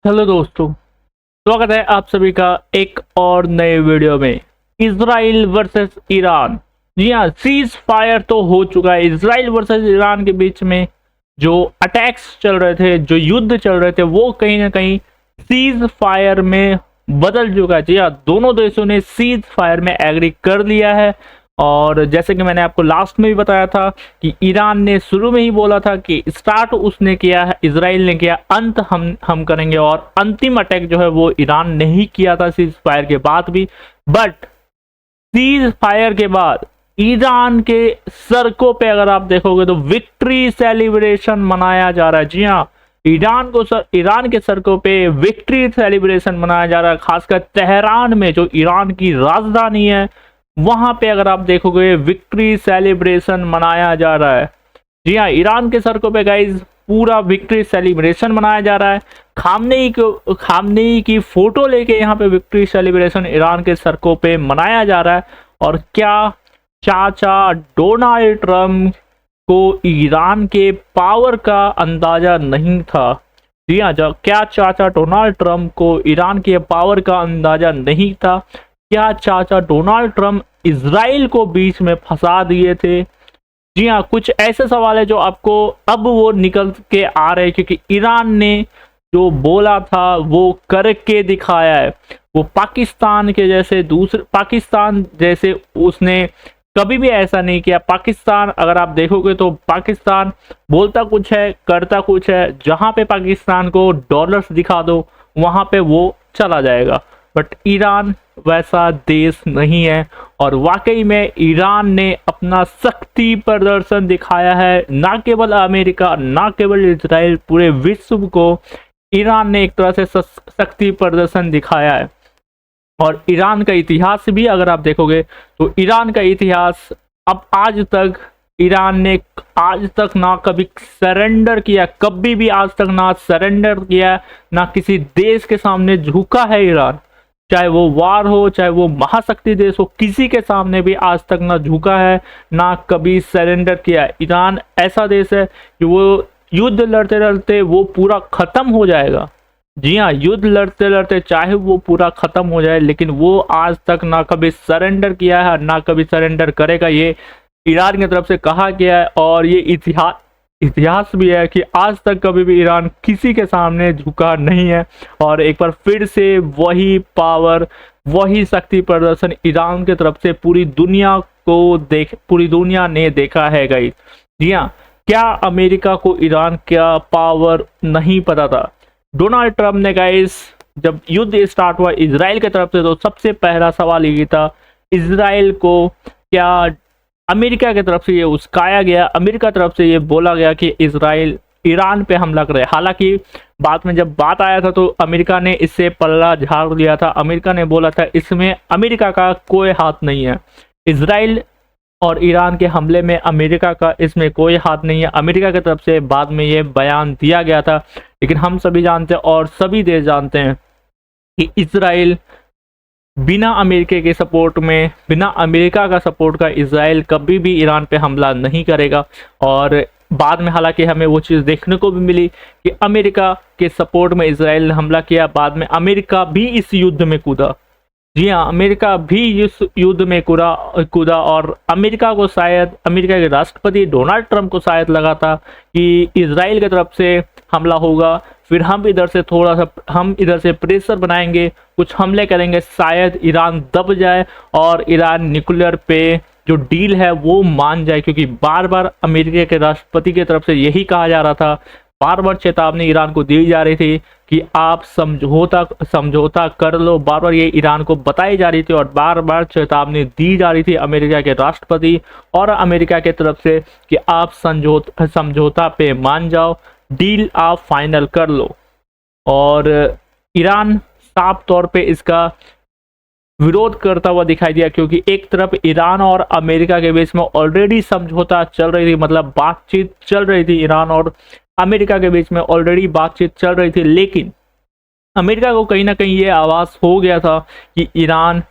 Hello दोस्तों, स्वागत है आप सभी का एक और नए वीडियो में। Israel versus Iran. जी हाँ, सीज फायर तो हो चुका है। इजराइल वर्सेस ईरान के बीच में जो अटैक्स चल रहे थे, जो युद्ध चल रहे थे, वो कहीं ना कहीं सीज फायर में बदल चुका है। जी हाँ, दोनों देशों ने सीज फायर में एग्री कर लिया है। और जैसे कि मैंने आपको लास्ट में भी बताया था कि ईरान ने शुरू में ही बोला था कि स्टार्ट उसने किया है, इजराइल ने किया, अंत हम करेंगे। और अंतिम अटैक जो है वो ईरान ने ही किया था सीज फायर के बाद भी। बट सीज फायर के बाद ईरान के सड़कों पे अगर आप देखोगे तो विक्ट्री सेलिब्रेशन मनाया जा रहा है। जी हाँ, ईरान के सड़कों पे विक्ट्री सेलिब्रेशन मनाया जा रहा है। खासकर तेहरान में, जो ईरान की राजधानी है, वहां पे अगर आप देखोगे विक्ट्री सेलिब्रेशन मनाया जा रहा है। जी हाँ, ईरान के सड़कों पे गाइज पूरा विक्ट्री सेलिब्रेशन मनाया जा रहा है। खामनेई की फोटो लेके यहाँ पे विक्ट्री सेलिब्रेशन ईरान के सड़कों पे मनाया जा रहा है। और क्या चाचा डोनाल्ड ट्रम्प को ईरान के पावर का अंदाजा नहीं था? जी हाँ, जब क्या चाचा डोनाल्ड ट्रम्प को ईरान के पावर का अंदाजा नहीं था? क्या चाचा डोनाल्ड ट्रम्प इजराइल को बीच में फंसा दिए थे? जी हाँ, कुछ ऐसे सवाल है जो आपको अब वो निकल के आ रहे हैं, क्योंकि ईरान ने जो बोला था वो करके दिखाया है। वो पाकिस्तान जैसे उसने कभी भी ऐसा नहीं किया। पाकिस्तान, अगर आप देखोगे तो पाकिस्तान बोलता कुछ है, करता कुछ है। जहां पे पाकिस्तान को डॉलर्स दिखा दो, वहां पे वो चला जाएगा। बट ईरान वैसा देश नहीं है। और वाकई में ईरान ने अपना शक्ति प्रदर्शन दिखाया है। ना केवल अमेरिका, ना केवल इजराइल, पूरे विश्व को ईरान ने एक तरह से शक्ति प्रदर्शन दिखाया है। और ईरान का इतिहास भी अगर आप देखोगे तो ईरान का इतिहास अब ईरान ने आज तक ना कभी सरेंडर किया, कभी भी आज तक ना सरेंडर किया, ना किसी देश के सामने झुका है ईरान। चाहे वो वार हो, चाहे वो महाशक्ति देश हो, किसी के सामने भी आज तक ना झुका है, ना कभी सरेंडर किया है। ईरान ऐसा देश है कि वो युद्ध लड़ते लड़ते वो पूरा खत्म हो जाएगा। जी हाँ, युद्ध लड़ते लड़ते चाहे वो पूरा खत्म हो जाए, लेकिन वो आज तक ना कभी सरेंडर किया है, ना कभी सरेंडर करेगा। ये ईरान की तरफ से कहा गया है। और ये इतिहास भी है कि आज तक कभी भी ईरान किसी के सामने झुका नहीं है। और एक बार फिर से वही पावर, वही शक्ति प्रदर्शन ईरान की तरफ से पूरी दुनिया ने देखा है गाइस। जी हाँ, क्या अमेरिका को ईरान का पावर नहीं पता था? डोनाल्ड ट्रम्प ने गाइस, जब युद्ध स्टार्ट हुआ इजराइल की तरफ से, तो सबसे पहला सवाल ये था, इजराइल को क्या अमेरिका की तरफ से ये उस्काया गया, अमेरिका की तरफ से ये बोला गया कि इजराइल ईरान पे हमला करे? हालांकि बाद में जब बात आया था तो अमेरिका ने इससे पल्ला झाड़ दिया था। अमेरिका ने बोला था इसमें अमेरिका का कोई हाथ नहीं है। इजराइल और ईरान के हमले में अमेरिका का इसमें कोई हाथ नहीं है। अमेरिका की तरफ से बाद में ये बयान दिया गया था। लेकिन हम सभी जानते हैं और सभी देश जानते हैं कि इजराइल बिना अमेरिका के सपोर्ट में, बिना अमेरिका का सपोर्ट का इजराइल कभी भी ईरान पे हमला नहीं करेगा। और बाद में हालांकि हमें वो चीज़ देखने को भी मिली कि अमेरिका के सपोर्ट में इजराइल ने हमला किया। बाद में अमेरिका भी इस युद्ध में कूदा। जी हाँ, अमेरिका भी इस युद्ध में कूदा। और अमेरिका के राष्ट्रपति डोनाल्ड ट्रंप को शायद लगा था कि इजराइल की तरफ से हमला होगा, फिर हम इधर से प्रेशर बनाएंगे, कुछ हमले करेंगे, शायद ईरान दब जाए और ईरान न्यूक्लियर पे जो डील है वो मान जाए। क्योंकि बार बार अमेरिका के राष्ट्रपति की तरफ से यही कहा जा रहा था, बार बार चेतावनी ईरान को दी जा रही थी कि आप समझौता कर लो। बार बार ये ईरान को बताई जा रही थी और बार बार चेतावनी दी जा रही थी अमेरिका के राष्ट्रपति और अमेरिका की तरफ से कि आप समझौता पे मान जाओ, डील आप फाइनल कर लो। और ईरान साफ तौर पे इसका विरोध करता हुआ दिखाई दिया, क्योंकि एक तरफ ईरान और अमेरिका के बीच में ऑलरेडी समझौता चल रही थी, मतलब बातचीत चल रही थी। ईरान और अमेरिका के बीच में ऑलरेडी बातचीत चल रही थी। लेकिन अमेरिका को कहीं ना कहीं ये आभास हो गया था कि ईरान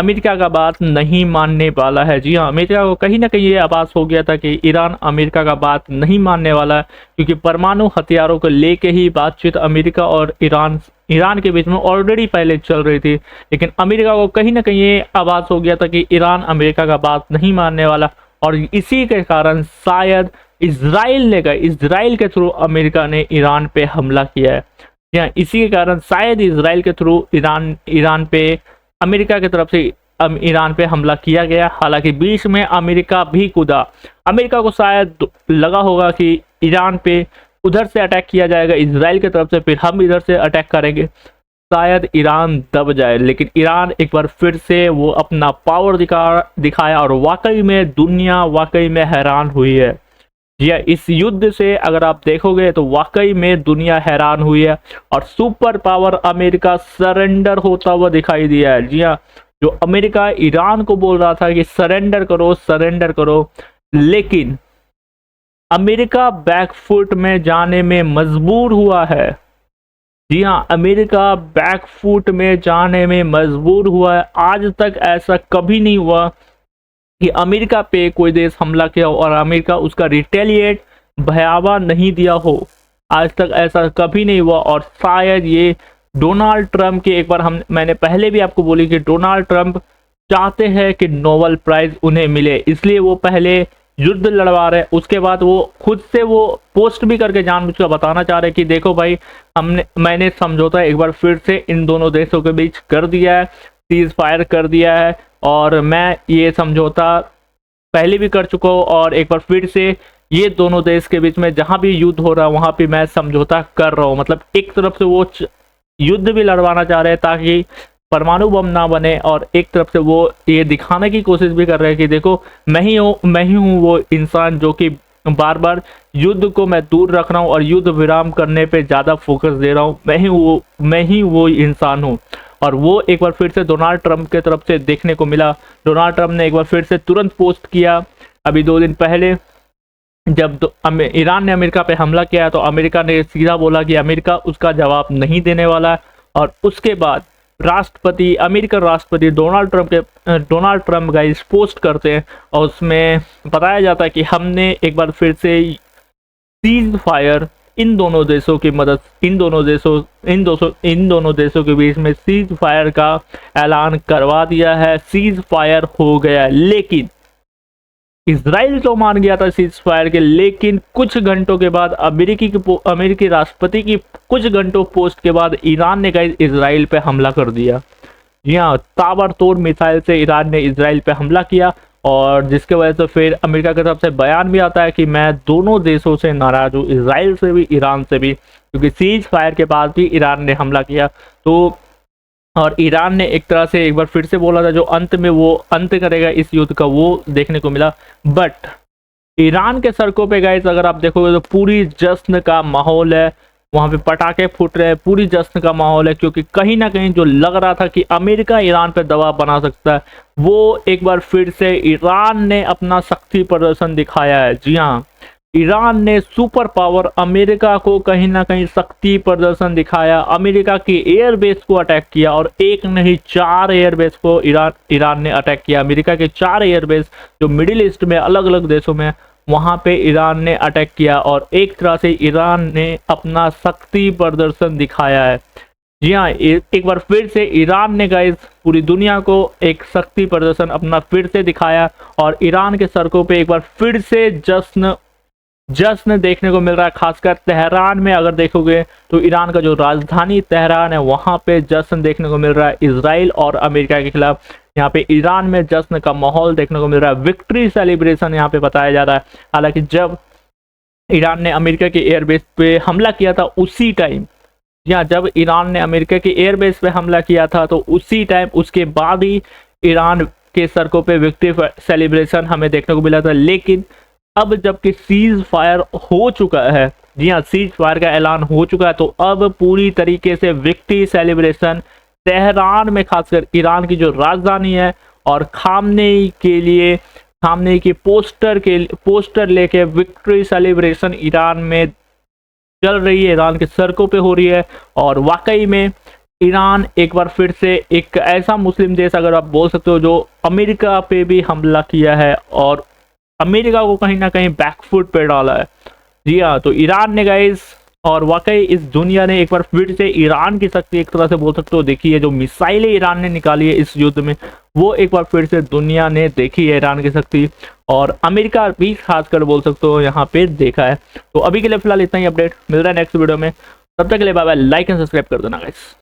अमेरिका का बात नहीं मानने वाला है। जी हाँ, अमेरिका को कहीं ना कहीं ये आभास हो गया था कि ईरान अमेरिका का बात नहीं मानने वाला है, क्योंकि परमाणु हथियारों को लेके ही बातचीत अमेरिका और ईरान के बीच में ऑलरेडी पहले चल रही थी। लेकिन अमेरिका को कहीं ना कहीं ये आभास हो गया था कि ईरान अमेरिका का बात नहीं मानने वाला, और इसी के कारण शायद इसराइल के थ्रू अमेरिका ने ईरान पे हमला किया है। या इसी के कारण शायद इसराइल के थ्रू ईरान पे अमेरिका की तरफ से ईरान पे हमला किया गया। हालांकि बीच में अमेरिका भी कूदा। अमेरिका को शायद लगा होगा कि ईरान पे उधर से अटैक किया जाएगा इसराइल की तरफ से, फिर हम इधर से अटैक करेंगे, शायद ईरान दब जाए। लेकिन ईरान एक बार फिर से वो अपना पावर दिखाया और वाकई में दुनिया वाकई में हैरान हुई है। या इस युद्ध से अगर आप देखोगे तो वाकई में दुनिया हैरान हुई है और सुपर पावर अमेरिका सरेंडर होता हुआ दिखाई दिया है। जी हाँ, जो अमेरिका ईरान को बोल रहा था कि सरेंडर करो, लेकिन अमेरिका बैकफुट में जाने में मजबूर हुआ है। जी हाँ, अमेरिका बैकफुट में जाने में मजबूर हुआ है। आज तक ऐसा कभी नहीं हुआ कि अमेरिका पे कोई देश हमला किया हो और अमेरिका उसका रिटेलिएट भयावह नहीं दिया हो। आज तक ऐसा कभी नहीं हुआ। और शायद ये डोनाल्ड ट्रंप के, एक बार मैंने पहले भी आपको बोली कि डोनाल्ड ट्रंप चाहते हैं कि नोबेल प्राइज उन्हें मिले, इसलिए वो पहले युद्ध लड़वा रहे, उसके बाद वो खुद से वो पोस्ट भी करके जानबूझकर बताना चाह रहे कि देखो भाई, मैंने समझौता एक बार फिर से इन दोनों देशों के बीच कर दिया है, सीज फायर कर दिया है, और मैं ये समझौता पहले भी कर चुका हूँ और एक बार फिर से ये दोनों देश के बीच में जहां भी युद्ध हो रहा है वहां पे मैं समझौता कर रहा हूँ। मतलब एक तरफ से वो युद्ध भी लड़वाना चाह रहे हैं ताकि परमाणु बम ना बने, और एक तरफ से वो ये दिखाने की कोशिश भी कर रहे हैं कि देखो मैं ही हूँ वो इंसान जो कि बार बार युद्ध को मैं दूर रख रहा हूँ और युद्ध विराम करने पे ज़्यादा फोकस दे रहा हूँ। मैं ही वो इंसान हूँ। और वो एक बार फिर से डोनाल्ड ट्रंप के तरफ से देखने को मिला। डोनाल्ड ट्रंप ने एक बार फिर से तुरंत पोस्ट किया अभी 2 दिन पहले, जब ईरान ने अमेरिका पे हमला किया तो अमेरिका ने सीधा बोला कि अमेरिका उसका जवाब नहीं देने वाला है। और उसके बाद अमेरिकन राष्ट्रपति डोनाल्ड ट्रंप गाइस पोस्ट करते हैं और उसमें बताया जाता है कि हमने एक बार फिर से सीज फायर इन दोनों देशों के बीच में सीज फायर का ऐलान करवा दिया है। सीज फायर हो गया, लेकिन इजराइल तो मान गया था सीज फायर के, लेकिन कुछ घंटों के बाद अमेरिकी राष्ट्रपति की कुछ घंटों पोस्ट के बाद ईरान ने गाइस इजराइल पे हमला कर दिया। जी हाँ, ताबड़तोड़ मिसाइल से ईरान ने इजराइल पे हमला किया, और जिसके वजह से फिर अमेरिका की तरफ से बयान भी आता है कि मैं दोनों देशों से नाराज हूँ, इजराइल से भी ईरान से भी, क्योंकि सीज फायर के बाद भी ईरान ने हमला किया। तो और ईरान ने एक तरह से एक बार फिर से बोला था जो अंत में वो अंत करेगा इस युद्ध का, वो देखने को मिला। बट ईरान के सड़कों पे गाइस अगर आप देखोगे तो पूरी जश्न का माहौल है, वहां पे पटाखे फूट रहे हैं, पूरी जश्न का माहौल है, क्योंकि कहीं ना कहीं जो लग रहा था कि अमेरिका ईरान पे दबाव बना सकता है, वो एक बार फिर से ईरान ने अपना शक्ति प्रदर्शन दिखाया है। जी हाँ, ईरान ने सुपर पावर अमेरिका को कहीं ना कहीं शक्ति प्रदर्शन दिखाया, अमेरिका की एयरबेस को अटैक किया, और एक नहीं 4 एयरबेस को ईरान ने अटैक किया। अमेरिका के 4 एयरबेस जो मिडिल ईस्ट में अलग अलग देशों में, वहां पे ईरान ने अटैक किया, और एक तरह से ईरान ने अपना शक्ति प्रदर्शन दिखाया है। जी हाँ, एक बार फिर से ईरान ने गाइस पूरी दुनिया को एक शक्ति प्रदर्शन अपना फिर से दिखाया, और ईरान के सड़कों पे एक बार फिर से जश्न देखने को मिल रहा है। खासकर तेहरान में अगर देखोगे तो ईरान का जो राजधानी तेहरान है वहां पे जश्न देखने को मिल रहा है इजराइल और अमेरिका के खिलाफ। यहाँ पे ईरान में जश्न का माहौल देखने को मिल रहा है, विक्ट्री सेलिब्रेशन यहाँ पे बताया जा रहा है। हालांकि जब ईरान ने अमेरिका के एयरबेस पे हमला किया था उसी टाइम, जब ईरान ने अमेरिका के एयरबेस पे हमला किया था तो उसी टाइम उसके बाद ही ईरान के सड़कों पे विक्ट्री सेलिब्रेशन हमें देखने को मिला था। लेकिन अब जबकि सीज फायर हो चुका है, जी हाँ, सीज फायर का ऐलान हो चुका है, तो अब पूरी तरीके से विक्ट्री सेलिब्रेशन तेहरान में, खासकर ईरान की जो राजधानी है, और खामनेई की पोस्टर लेके विक्ट्री सेलिब्रेशन ईरान में चल रही है, ईरान के सड़कों पे हो रही है। और वाकई में ईरान एक बार फिर से एक ऐसा मुस्लिम देश अगर आप बोल सकते हो जो अमेरिका पे भी हमला किया है और अमेरिका को कहीं ना कहीं बैकफुट पे डाला है। जी हाँ, तो ईरान ने गाइस, और वाकई इस दुनिया ने एक बार फिर से ईरान की शक्ति एक तरह से बोल सकते हो देखी है। जो मिसाइलें ईरान ने निकाली है इस युद्ध में, वो एक बार फिर से दुनिया ने देखी है ईरान की शक्ति, और अमेरिका भी खासकर बोल सकते हो यहाँ पे देखा है। तो अभी के लिए फिलहाल इतना ही अपडेट, मिल रहा है नेक्स्ट वीडियो में, तब तक के लिए bye bye, like and subscribe कर देना गाइस।